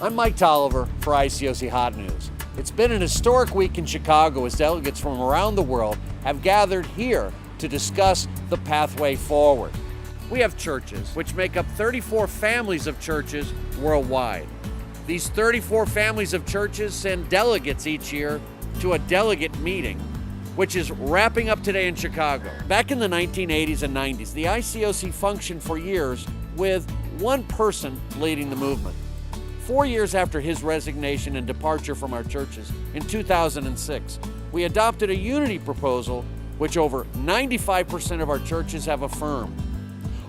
I'm Mike Tolliver for ICOC Hot News. It's been an historic week in Chicago as delegates from around the world have gathered here to discuss the pathway forward. We have churches, which make up 34 families of churches worldwide. These 34 families of churches send delegates each year to a delegate meeting, which is wrapping up today in Chicago. Back in the 1980s and 90s, the ICOC functioned for years with one person leading the movement. 4 years after his resignation and departure from our churches in 2006, we adopted a unity proposal which over 95% of our churches have affirmed.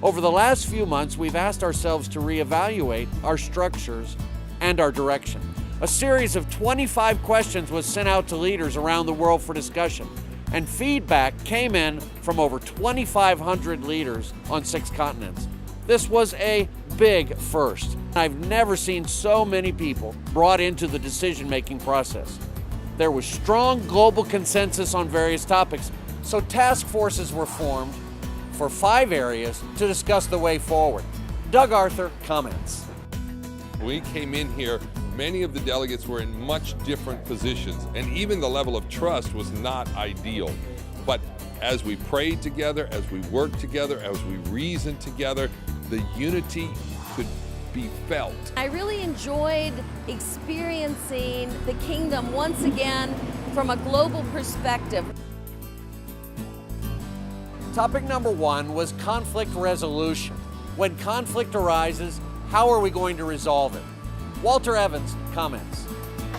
Over the last few months, we've asked ourselves to reevaluate our structures and our direction. A series of 25 questions was sent out to leaders around the world for discussion, and feedback came in from over 2,500 leaders on 6 continents. This was a big first. I've never seen so many people brought into the decision-making process. There was strong global consensus on various topics, so task forces were formed for 5 areas to discuss the way forward. Doug Arthur comments. When we came in here, many of the delegates were in much different positions, and even the level of trust was not ideal. But as we prayed together, as we worked together, as we reasoned together, the unity could be felt. I really enjoyed experiencing the kingdom once again from a global perspective. Topic number 1 was conflict resolution. When conflict arises, how are we going to resolve it? Walter Evans comments.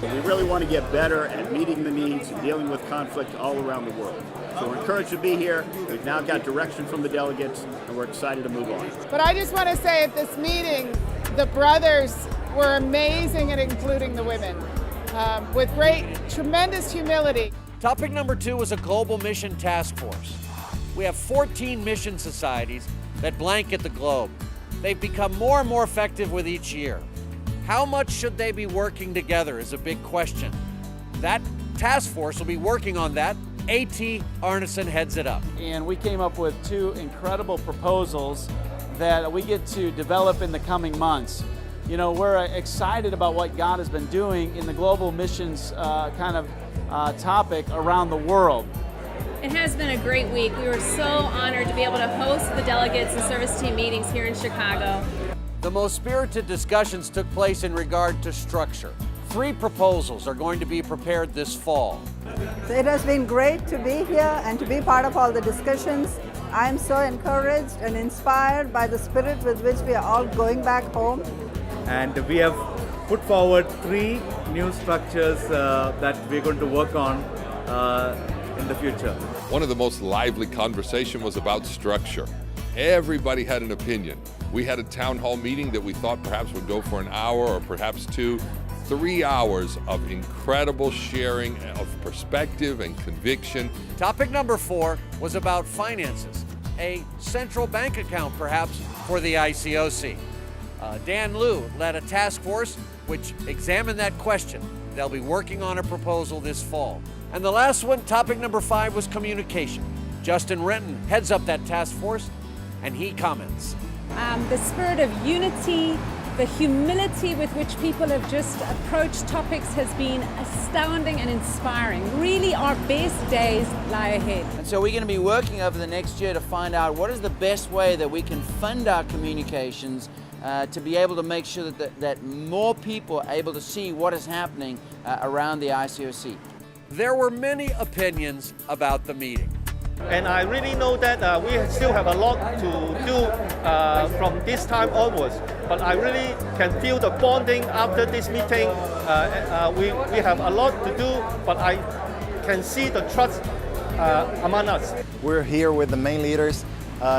We really want to get better at meeting the needs and dealing with conflict all around the world. So we're encouraged to be here. We've now got direction from the delegates, and we're excited to move on. But I just want to say at this meeting, the brothers were amazing at including the women with tremendous humility. Topic number 2 was a global mission task force. We have 14 mission societies that blanket the globe. They've become more and more effective with each year. How much should they be working together is a big question. That task force will be working on that. A.T. Arneson heads it up. And we came up with 2 incredible proposals that we get to develop in the coming months. You know, we're excited about what God has been doing in the global missions topic around the world. It has been a great week. We were so honored to be able to host the delegates and service team meetings here in Chicago. The most spirited discussions took place in regard to structure. 3 proposals are going to be prepared this fall. It has been great to be here and to be part of all the discussions. I am so encouraged and inspired by the spirit with which we are all going back home. And we have put forward 3 new structures that we're going to work on in the future. One of the most lively conversation was about structure. Everybody had an opinion. We had a town hall meeting that we thought perhaps would go for an hour or perhaps 2. 3 hours of incredible sharing of perspective and conviction. Topic number 4 was about finances, a central bank account perhaps for the ICOC. Dan Liu led a task force which examined that question. They'll be working on a proposal this fall. And the last one, topic number 5, was communication. Justin Renton heads up that task force, and he comments. The spirit of unity, the humility with which people have just approached topics has been astounding and inspiring. Really, our best days lie ahead. And so we're going to be working over the next year to find out what is the best way that we can fund our communications to be able to make sure that more people are able to see what is happening around the ICOC. There were many opinions about the meeting. And I really know that we still have a lot to do from this time onwards. But I really can feel the bonding after this meeting. We have a lot to do, but I can see the trust among us. We're here with the main leaders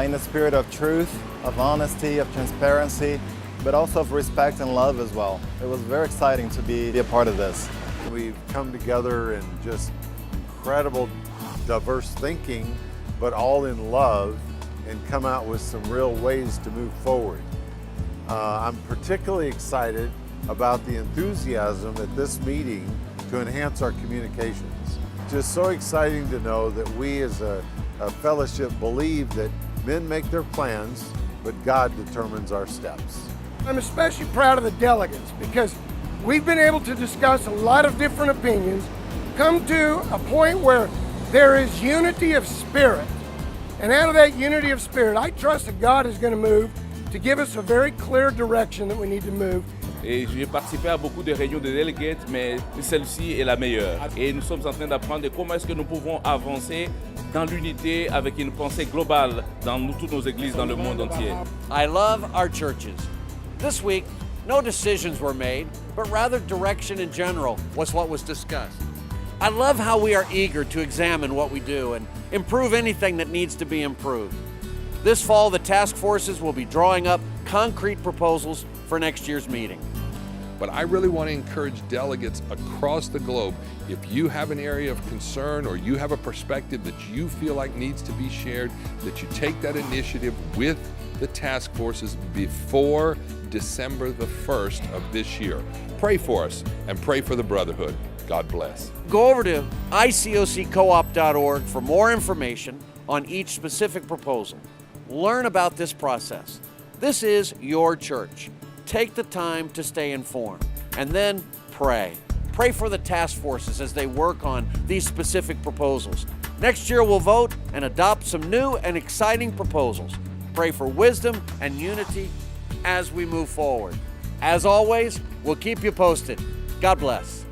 in the spirit of truth, of honesty, of transparency, but also of respect and love as well. It was very exciting to be a part of this. We've come together in just incredible diverse thinking, but all in love, and come out with some real ways to move forward. I'm particularly excited about the enthusiasm at this meeting to enhance our communications. Just so exciting to know that we as a fellowship believe that men make their plans, but God determines our steps. I'm especially proud of the delegates because we've been able to discuss a lot of different opinions, come to a point where there is unity of spirit. And out of that unity of spirit, I trust that God is going to move to give us a very clear direction that we need to move. Et j'ai participé à beaucoup de réunions de Delegates, mais celle-ci est la meilleure. Et nous sommes en train d'apprendre comment est-ce que nous pouvons avancer dans l'unité avec une pensée globale dans toutes nos églises dans le monde entier. I love our churches. This week, no decisions were made, but rather direction in general was what was discussed. I love how we are eager to examine what we do and improve anything that needs to be improved. This fall, the task forces will be drawing up concrete proposals for next year's meeting. But I really want to encourage delegates across the globe, if you have an area of concern or you have a perspective that you feel like needs to be shared, that you take that initiative with the task forces before December the 1st of this year. Pray for us and pray for the Brotherhood. God bless. Go over to icoccoop.org for more information on each specific proposal. Learn about this process. This is your church. Take the time to stay informed and then pray. Pray for the task forces as they work on these specific proposals. Next year we'll vote and adopt some new and exciting proposals. Pray for wisdom and unity as we move forward. As always, we'll keep you posted. God bless.